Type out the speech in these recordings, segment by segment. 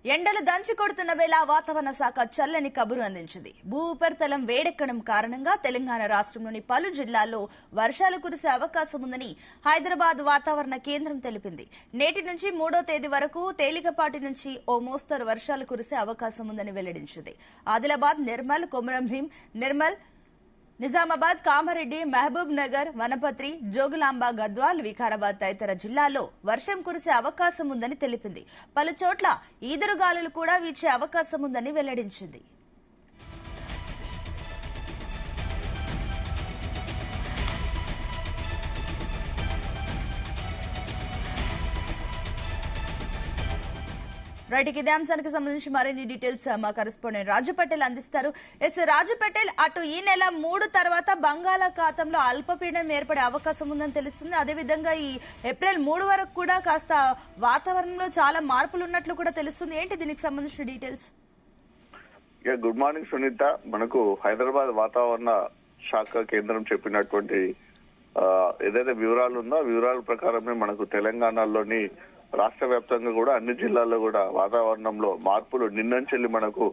ఎండలు దంచి కొడుతున్న వేళ వాతావరణ శాఖ చల్లని కబురు అందించింది. భూ ఉపరితలం వేడెక్కడం కారణంగా తెలంగాణ రాష్ట్రంలోని పలు జిల్లాల్లో వర్షాలు కురిసే అవకాశం ఉందని హైదరాబాద్ వాతావరణ కేంద్రం తెలిపింది. నేటి నుంచి 3వ తేదీ వరకు తేలికపాటి నుంచి ఓ మోస్తరు వర్షాలు కురిసే అవకాశం ఉందని వెల్లడించింది. ఆదిలాబాద్, నిర్మల్, కొమరంభీం, నిర్మల్, నిజామాబాద్, కామారెడ్డి, మహబూబ్ నగర్, వనపర్తి, జోగులాంబ, గద్వాల్, వికారాబాద్ తదితర జిల్లాల్లో వర్షం కురిసే అవకాశం ఉందని తెలిపింది. పలు చోట్ల ఈదురుగాలులు కూడా వీచే అవకాశం ఉందని వెల్లడించింది. రైట్, ఇదే అంశానికి సంబంధించి మరిన్ని డీటెయిల్స్ మా కరెస్పాండెంట్ రాజు పటేల్ అందిస్తారు. రాజు పటేల్, అటు ఈ నెల 3 తర్వాత బంగాళాఖాతంలో అల్పపీడనం ఏర్పడే అవకాశం ఉందని తెలుస్తుంది. అదేవిధంగా ఈ ఏప్రిల్ 3 వరకు కూడా కాస్త వాతావరణంలో చాలా మార్పులు ఉన్నట్లు కూడా తెలుస్తుంది. ఏంటి దీనికి సంబంధించిన డీటెయిల్స్? Good morning Sunitha. మనకు హైదరాబాద్ వాతావరణ శాఖ కేంద్రం చెప్పినటువంటి ఏదైతే వివరాలు ఉందో ఆ వివరాల ప్రకారమే మనకు తెలంగాణలోని రాష్ట్ర వ్యాప్తంగా కూడా అన్ని జిల్లాల్లో కూడా వాతావరణంలో మార్పులు నిన్నంచెల్లి మనకు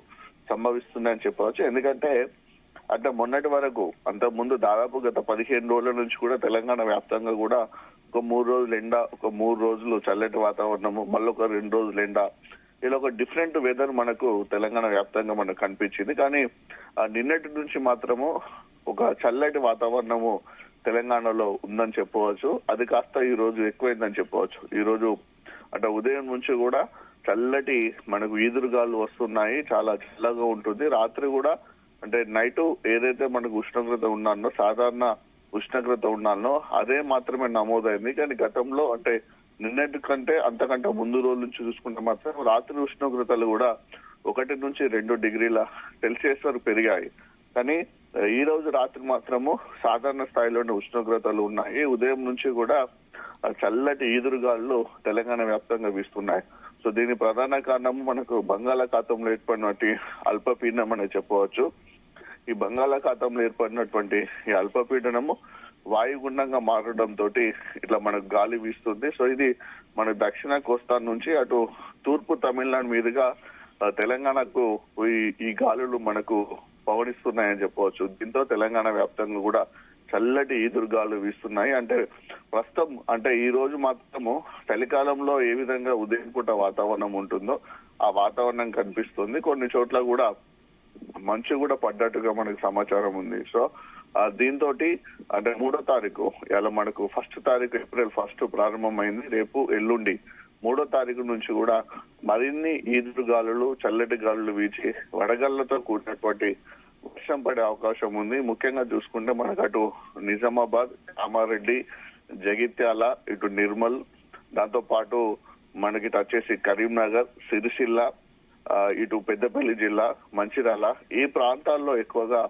సంభవిస్తున్నాయని చెప్పవచ్చు. ఎందుకంటే అంటే మొన్నటి వరకు అంతకు ముందు దాదాపు గత 15 రోజుల నుంచి కూడా తెలంగాణ వ్యాప్తంగా కూడా ఒక 3 రోజులు ఎండ, ఒక 3 రోజులు చల్లటి వాతావరణము, మళ్ళీ ఒక 2 రోజులు ఎండ, ఇలా ఒక డిఫరెంట్ వెదర్ మనకు తెలంగాణ వ్యాప్తంగా మనకు కనిపించింది. కానీ నిన్నటి నుంచి మాత్రము ఒక చల్లటి వాతావరణము తెలంగాణలో ఉందని చెప్పవచ్చు. అది కాస్త ఈ రోజు ఎక్కువైందని చెప్పవచ్చు. ఈ రోజు అంటే ఉదయం నుంచి కూడా చల్లటి మనకు ఈదురుగాలు వస్తున్నాయి, చాలా చల్లగా ఉంటుంది. రాత్రి కూడా అంటే నైట్ ఏదైతే మనకు ఉష్ణోగ్రత ఉన్నానో, సాధారణ ఉష్ణోగ్రత ఉన్నానో అదే మాత్రమే నమోదైంది. కానీ గతంలో అంటే నిన్నటి కంటే అంతకంటే ముందు రోజు నుంచి చూసుకుంటే మాత్రం రాత్రి ఉష్ణోగ్రతలు కూడా 1 నుంచి 2 డిగ్రీల సెల్సియస్ వరకు పెరిగాయి. కానీ ఈ రోజు రాత్రి మాత్రము సాధారణ స్థాయిలోని ఉష్ణోగ్రతలు ఉన్నాయి. ఉదయం నుంచి కూడా చల్లటి ఈదురుగాలు తెలంగాణ వ్యాప్తంగా వీస్తున్నాయి. సో దీని ప్రధాన కారణము మనకు బంగాళాఖాతంలో ఏర్పడినటువంటి అల్పపీడనం అని చెప్పవచ్చు. ఈ బంగాళాఖాతంలో ఏర్పడినటువంటి ఈ అల్పపీడనము వాయుగుండంగా మారడంతో ఇట్లా మనకు గాలి వీస్తుంది. సో ఇది మన దక్షిణ కోస్తా నుంచి అటు తూర్పు తమిళనాడు మీదుగా తెలంగాణకు ఈ గాలులు మనకు పవనిస్తున్నాయని చెప్పవచ్చు. దీంతో తెలంగాణ వ్యాప్తంగా కూడా చల్లటి ఈదురుగాలు వీస్తున్నాయి. అంటే ప్రస్తుతం అంటే ఈ రోజు మాత్రము చలికాలంలో ఏ విధంగా ఉదయం పూట వాతావరణం ఉంటుందో ఆ వాతావరణం కనిపిస్తుంది. కొన్ని చోట్ల కూడా మంచు కూడా పడ్డట్టుగా మనకు సమాచారం ఉంది. సో దీంతో అంటే 3వ తారీఖు ఇలా మనకు 1వ తారీఖు ఏప్రిల్ 1 ప్రారంభమైంది. రేపు ఎల్లుండి 3వ తారీఖు నుంచి కూడా మరిన్ని ఈదురుగాలులు, చల్లటి గాలులు వీచి వడగళ్లతో కూడినటువంటి వర్షం పడే అవకాశం ఉంది. ముఖ్యంగా చూసుకుంటే మనకు అటు నిజామాబాద్, కామారెడ్డి, జగిత్యాల, ఇటు నిర్మల్, దాంతో పాటు మనకి వచ్చేసి కరీంనగర్, సిరిసిల్ల, ఇటు పెద్దపల్లి జిల్లా, మంచిర్యాల ఈ ప్రాంతాల్లో ఎక్కువగా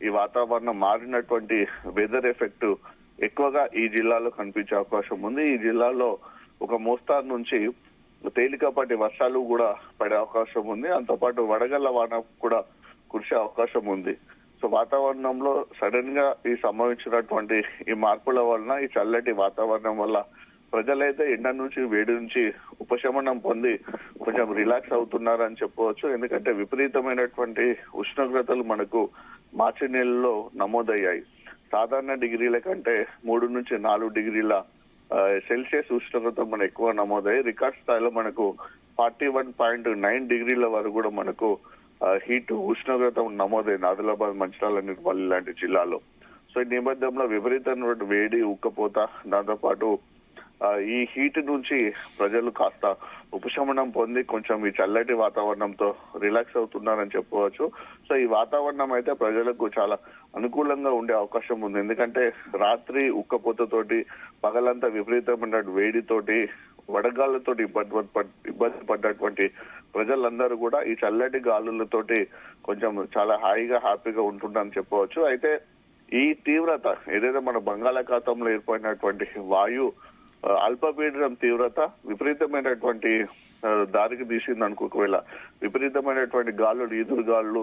ఈ వాతావరణం మారినటువంటి వెదర్ ఎఫెక్ట్ ఎక్కువగా ఈ జిల్లాలో కనిపించే అవకాశం ఉంది. ఈ జిల్లాలో ఒక మోస్తారు నుంచి తేలికపాటి వర్షాలు కూడా పడే అవకాశం ఉంది. అంతో పాటు వడగళ్ల వాన కూడా కురిసే అవకాశం ఉంది. సో వాతావరణంలో సడన్ గా ఈ సంభవించినటువంటి ఈ మార్పుల వలన, ఈ చల్లటి వాతావరణం వల్ల ప్రజలైతే ఎండ నుంచి, వేడి నుంచి ఉపశమనం పొంది కొంచెం రిలాక్స్ అవుతున్నారని చెప్పవచ్చు. ఎందుకంటే విపరీతమైనటువంటి ఉష్ణోగ్రతలు మనకు మార్చి నెలలో నమోదయ్యాయి. సాధారణ డిగ్రీల కంటే 3 నుంచి 4 డిగ్రీల సెల్సియస్ ఉష్ణోగ్రత మన ఎక్కువ నమోదయ్యాయి. రికార్డ్ స్థాయిలో మనకు 41.9 డిగ్రీల వరకు కూడా మనకు హీట్ ఉష్ణోగ్రత నమోదైంది ఆదిలాబాద్, మంచిర్యాల, నిర్మల్ లాంటి జిల్లాలో. సో ఈ నేపథ్యంలో విపరీతమైన వేడి, ఉక్కపోత, దాంతోపాటు ఈ హీట్ నుంచి ప్రజలు కాస్త ఉపశమనం పొంది కొంచెం ఈ చల్లటి వాతావరణంతో రిలాక్స్ అవుతున్నారని చెప్పవచ్చు. సో ఈ వాతావరణం అయితే ప్రజలకు చాలా అనుకూలంగా ఉండే అవకాశం ఉంది. ఎందుకంటే రాత్రి ఉక్కపోతతోటి, పగలంతా విపరీతమైన వేడితోటి, వడగాళ్లతోటి ఇబ్బంది పడ్డటువంటి ప్రజలందరూ కూడా ఈ చల్లటి గాలులతోటి కొంచెం చాలా హాయిగా, హ్యాపీగా ఉంటుందని చెప్పవచ్చు. అయితే ఈ తీవ్రత ఏదైతే మన బంగాళాఖాతంలో ఏర్పడినటువంటి వాయు అల్పపీడనం తీవ్రత విపరీతమైనటువంటి దారికి తీసింది అనుకో. ఒకవేళ విపరీతమైనటువంటి గాలులు, ఈదురుగాలు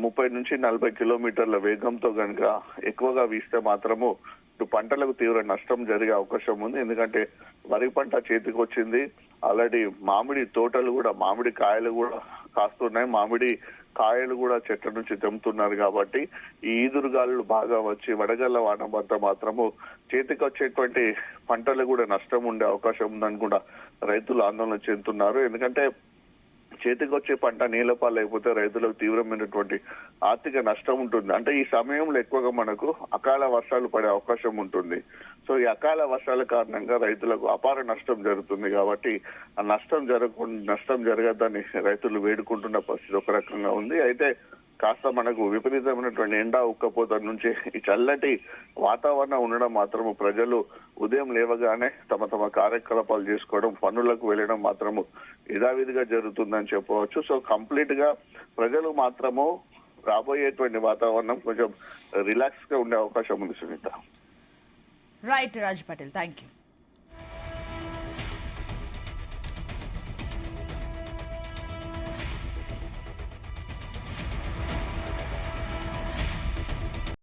30 నుంచి 40 కిలోమీటర్ల వేగంతో కనుక ఎక్కువగా వీస్తే మాత్రము పంటలకు తీవ్ర నష్టం జరిగే అవకాశం ఉంది. ఎందుకంటే వరి పంట చేతికి వచ్చింది, ఆల్రెడీ మామిడి తోటలు కూడా మామిడి కాయలు కూడా కాస్తున్నాయి, మామిడి కాయలు కూడా చెట్ల నుంచి తెంపుతున్నారు. కాబట్టి ఈ ఈదురుగాలు బాగా వచ్చి వడగళ్ల వాన వద్ద మాత్రము చేతికి వచ్చేటువంటి పంటలు కూడా నష్టం ఉండే అవకాశం ఉందని కూడా రైతులు ఆందోళన చెందుతున్నారు. ఎందుకంటే చేతికి వచ్చే పంట నీళ్లపాలు అయిపోతే రైతులకు తీవ్రమైనటువంటి ఆర్థిక నష్టం ఉంటుంది. అంటే ఈ సమయంలో ఎక్కువగా మనకు అకాల వర్షాలు పడే అవకాశం ఉంటుంది. సో ఈ అకాల వర్షాల కారణంగా రైతులకు అపార నష్టం జరుగుతుంది. కాబట్టి ఆ నష్టం జరగద్దని రైతులు వేడుకుంటున్న పరిస్థితి ఒక రకంగా ఉంది. అయితే కాస్త మనకు విపరీతమైనటువంటి ఎండ ఉక్కపోత నుంచి ఈ చల్లటి వాతావరణం ఉండడం మాత్రము ప్రజలు ఉదయం లేవగానే తమ కార్యకలాపాలు చేసుకోవడం, పనులకు వెళ్ళడం మాత్రము యథావిధిగా జరుగుతుందని చెప్పవచ్చు. సో కంప్లీట్ గా ప్రజలు మాత్రము రాబోయేటువంటి వాతావరణం కొంచెం రిలాక్స్ గా ఉండే అవకాశం ఉంది Sunita. Right Raj Patel, thank you.